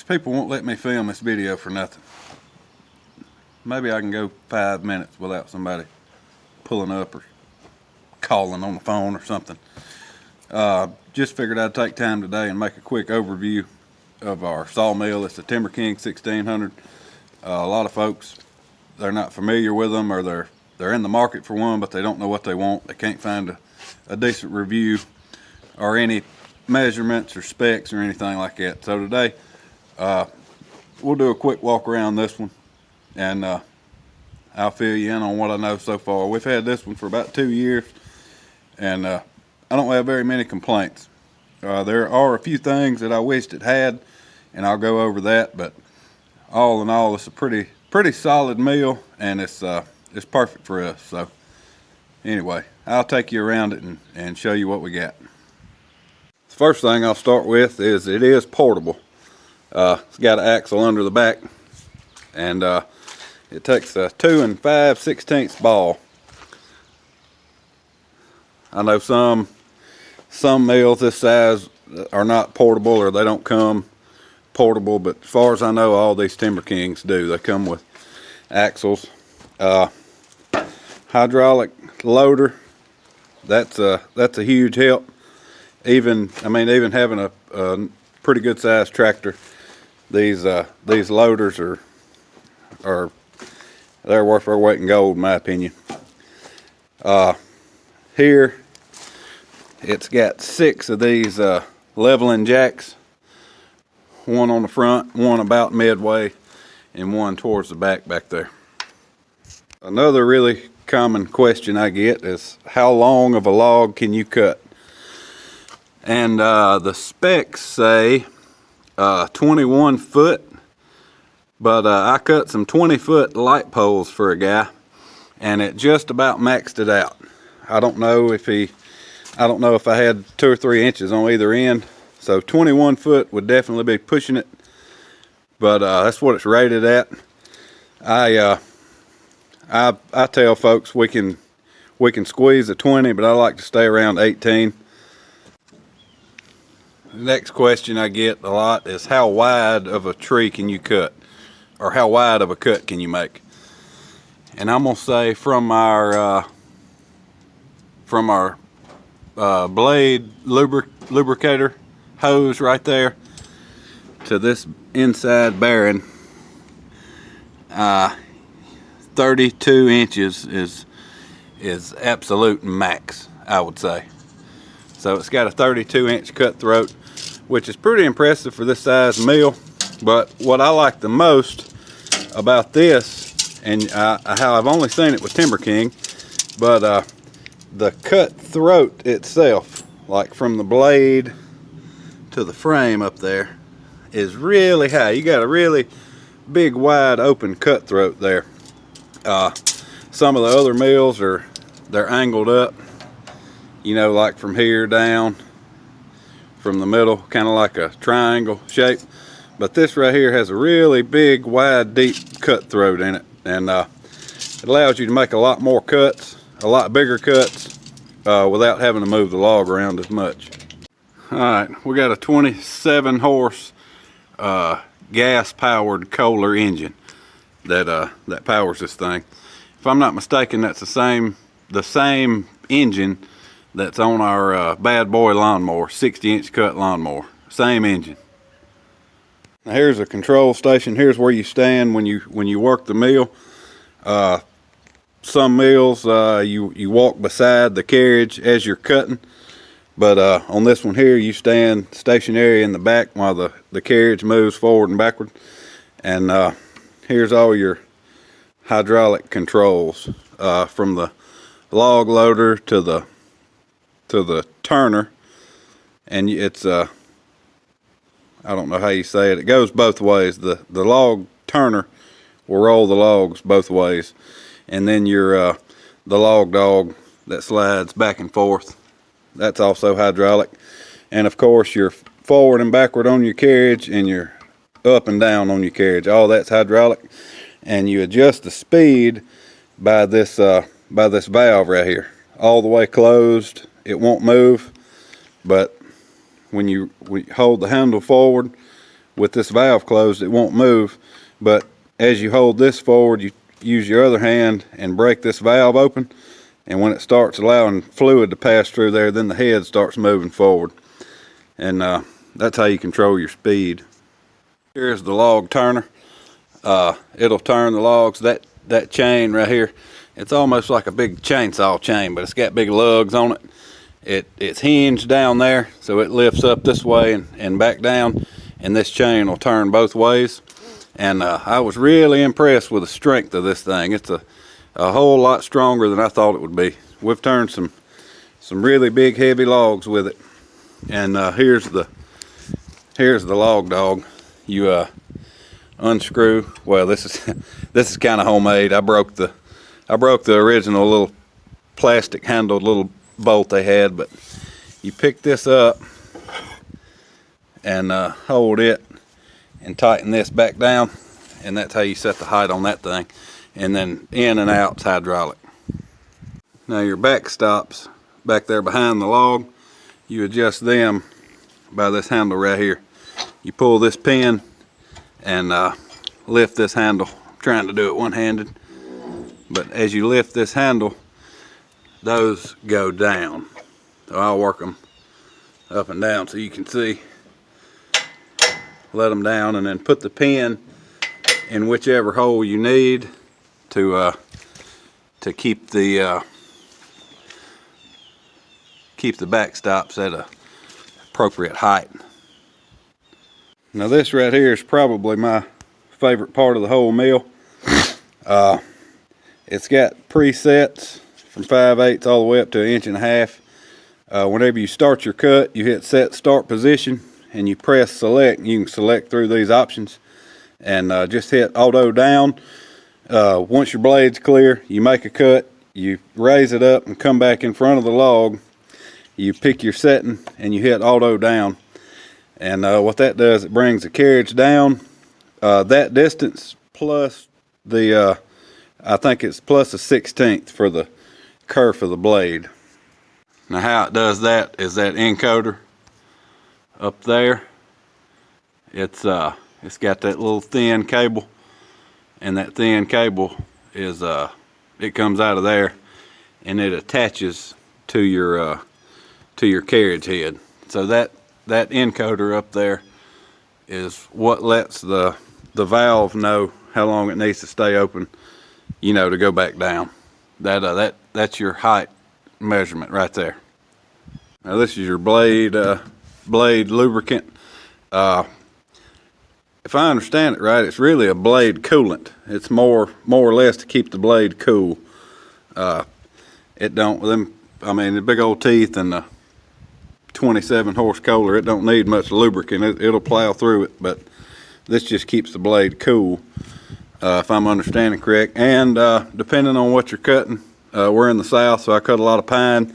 These people won't let me film this video for nothing. Maybe I can go 5 minutes without somebody pulling up or calling on the phone or something. Just figured I'd take time today and make a quick overview of our sawmill. It's a Timberking 1600. A lot of folks, they're not familiar with them, or they're in the market for one, but they don't know what they want. They can't find a decent review or any measurements or specs or anything like that. So today we'll do a quick walk around this one, and I'll fill you in on what I know so far. We've had this one for about 2 years, and I don't have very many complaints. There are a few things that I wished it had, and I'll go over that, but all in all, it's a pretty solid mill, and it's perfect for us. So anyway, I'll take you around it and show you what we got. The first thing I'll start with is it is portable. It's got an axle under the back, and it takes a 2 5/16 ball. I know some mills this size are not portable, or they don't come portable, but as far as I know, all these Timberkings do. They come with axles. Hydraulic loader, that's a huge help. Even having a pretty good sized tractor, these loaders are they're worth their weight in gold, in my opinion. Here it's got 6 of these leveling jacks, one on the front, one about midway, and one towards the back there. Another really common question I get is, how long of a log can you cut? And the specs say 21 foot, but I cut some 20-foot light poles for a guy, and it just about maxed it out. I don't know if I had 2 or 3 inches on either end, so 21 foot would definitely be pushing it, but that's what it's rated at. I tell folks we can squeeze a 20, but I like to stay around 18. The next question I get a lot is, how wide of a tree can you cut, or how wide of a cut can you make? And I'm gonna say from our blade lubricator hose right there to this inside bearing, 32 inches is absolute max, I would say. So it's got a 32-inch cutthroat, which is pretty impressive for this size mill. But what I like the most about this, and how I've only seen it with Timberking, but the cut throat itself, like from the blade to the frame up there, is really high. You got a really big, wide open cutthroat there. Some of the other mills they're angled up, you know, like from here down, from the middle, kind of like a triangle shape. But this right here has a really big, wide, deep cutthroat in it, and it allows you to make a lot more cuts, a lot bigger cuts, without having to move the log around as much. All right, we got a 27 horse gas powered Kohler engine that powers this thing. If I'm not mistaken, that's the same engine that's on our bad boy lawnmower, 60-inch cut lawnmower. Same engine. Now here's a control station. Here's where you stand when you work the mill. Some mills you walk beside the carriage as you're cutting, but on this one here, you stand stationary in the back while the carriage moves forward and backward. And here's all your hydraulic controls, from the log loader to the turner, and it's I don't know how you say it. It goes both ways. The log turner will roll the logs both ways, and then your the log dog that slides back and forth, that's also hydraulic. And of course, your forward and backward on your carriage, and your up and down on your carriage, all that's hydraulic. And you adjust the speed by this valve right here, all the way closed. It won't move, but when you hold the handle forward with this valve closed, it won't move. But as you hold this forward, you use your other hand and break this valve open, and when it starts allowing fluid to pass through there, then the head starts moving forward. And that's how you control your speed. Here's the log turner. It'll turn the logs. That chain right here, it's almost like a big chainsaw chain, but it's got big lugs on it. It's hinged down there, so it lifts up this way and back down, and this chain will turn both ways. And I was really impressed with the strength of this thing. It's a whole lot stronger than I thought it would be. We've turned some really big heavy logs with it. And here's the log dog. You unscrew. Well, this is kind of homemade. I broke the original little plastic handled little bolt they had, but you pick this up and hold it and tighten this back down, and that's how you set the height on that thing. And then in and out's hydraulic. Now your backstops back there behind the log, you adjust them by this handle right here. You pull this pin and lift this handle. I'm trying to do it one-handed, but as you lift this handle, those go down. So I'll work them up and down so you can see. Let them down, and then put the pin in whichever hole you need to keep the backstops at a appropriate height. Now this right here is probably my favorite part of the whole mill. It's got presets from 5/8 all the way up to 1.5 inches. Whenever you start your cut, you hit set start position and you press select. You can select through these options and just hit auto down. Once your blade's clear, you make a cut, you raise it up and come back in front of the log. You pick your setting and you hit auto down. And what that does, it brings the carriage down that distance plus the, I think it's plus a 1/16 for the kerf of the blade. Now how it does that is that encoder up there, it's got that little thin cable, and that thin cable is it comes out of there and it attaches to your carriage head. So that encoder up there is what lets the valve know how long it needs to stay open, you know, to go back down. That's your height measurement right there. Now this is your blade lubricant. If I understand it right, it's really a blade coolant. It's more or less to keep the blade cool. It don't, I mean, the big old teeth and the 27 horse Kohler, it don't need much lubricant. It'll plow through it, but this just keeps the blade cool, if I'm understanding correct. And depending on what you're cutting, we're in the south, so I cut a lot of pine.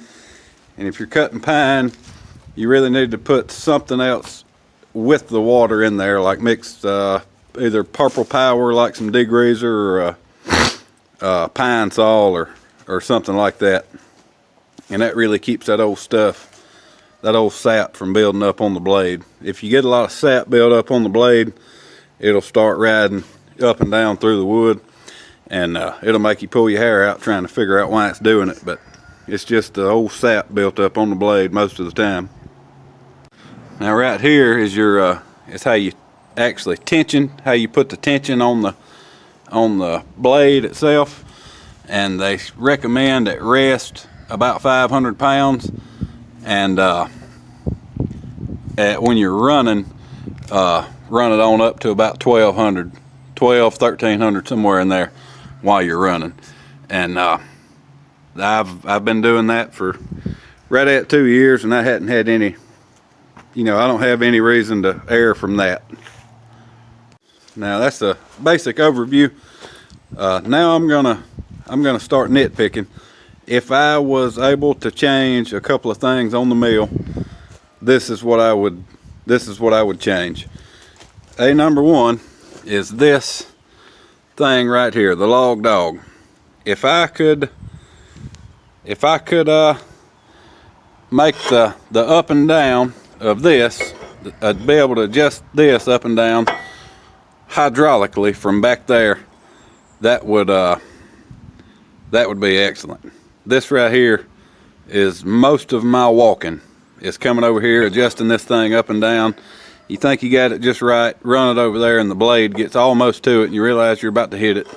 And if you're cutting pine, you really need to put something else with the water in there, like mix either Purple Power, like some degreaser, or pine sol, or something like that. And that really keeps that old stuff, that old sap from building up on the blade. If you get a lot of sap built up on the blade, it'll start riding up and down through the wood, and it'll make you pull your hair out trying to figure out why it's doing it. But it's just the old sap built up on the blade most of the time. Now right here is your is how you actually tension, how you put the tension on the blade itself, and they recommend at rest about 500 pounds, and when you're running, run it on up to about 1300, somewhere in there while you're running. And I've been doing that for right at 2 years, and I hadn't had any, you know, I don't have any reason to err from that. Now that's a basic overview. Now I'm gonna start nitpicking. If I was able to change a couple of things on the mill, this is what I would change. Number one is this thing right here, the log dog. If I could make the up and down of this, be able to adjust this up and down hydraulically from back there, that would be excellent. This right here is most of my walking. It's coming over here, adjusting this thing up and down. You think you got it just right, run it over there, and the blade gets almost to it, and you realize you're about to hit it.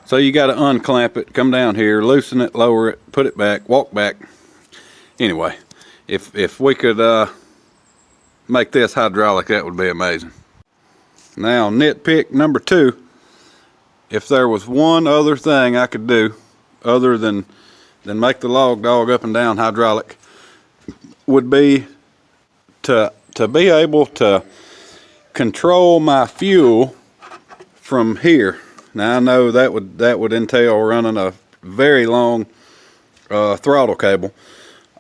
So you got to unclamp it, come down here, loosen it, lower it, put it back, walk back. Anyway, if we could make this hydraulic, that would be amazing. Now, nitpick number 2. If there was one other thing I could do other than make the log dog up and down hydraulic, would be to be able to control my fuel from here. Now I know that would entail running a very long throttle cable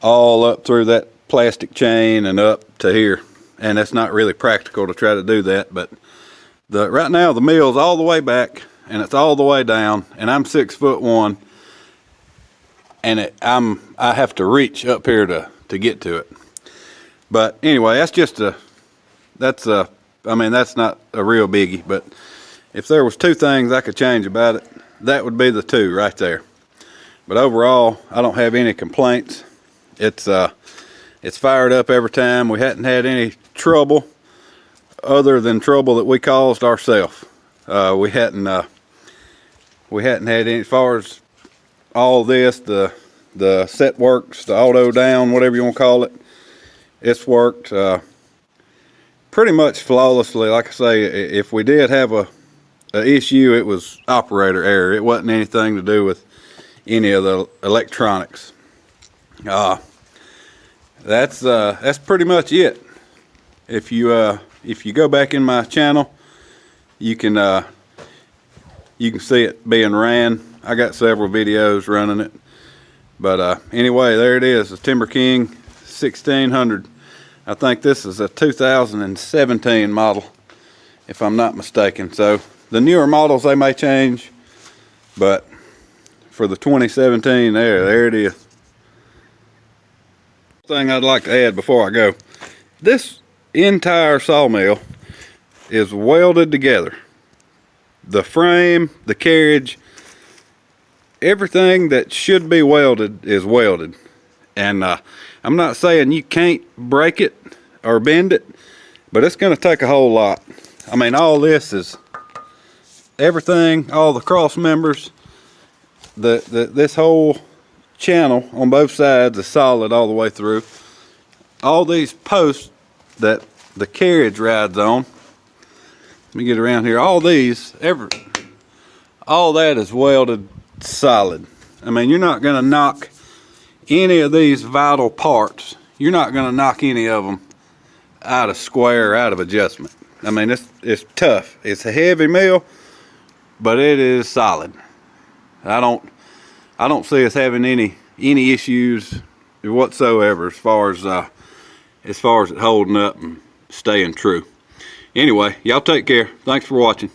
all up through that plastic chain and up to here, and it's not really practical to try to do that. But right now the mill's all the way back and it's all the way down, and I'm 6'1", and I have to reach up here to get to it. But anyway, that's not a real biggie. But if there was 2 things I could change about it, that would be the 2 right there. But overall, I don't have any complaints. It's fired up every time. We hadn't had any trouble other than trouble that we caused ourselves. We hadn't had any, as far as all this, the set works, the auto down, whatever you want to call it. It's worked pretty much flawlessly. Like I say, if we did have a issue, it was operator error. It wasn't anything to do with any of the electronics. That's pretty much it. If you go back in my channel, you can see it being ran. I got several videos running it. But anyway, there it is, the Timberking 1600. I think this is a 2017 model, if I'm not mistaken. So the newer models, they may change, but for the 2017, there it is. Thing I'd like to add before I go, this entire sawmill is welded together. The frame, the carriage, everything that should be welded is welded. And I'm not saying you can't break it or bend it, but it's going to take a whole lot. I mean, all this is everything, all the cross members, this whole channel on both sides is solid all the way through. All these posts that the carriage rides on, let me get around here, all these, all that is welded solid. I mean, you're not going to knock any of these vital parts. You're not going to knock any of them out of square, out of adjustment. I mean, it's tough. It's a heavy mill, but it is solid. I don't see us having any issues whatsoever as far as it holding up and staying true. Anyway, y'all take care. Thanks for watching.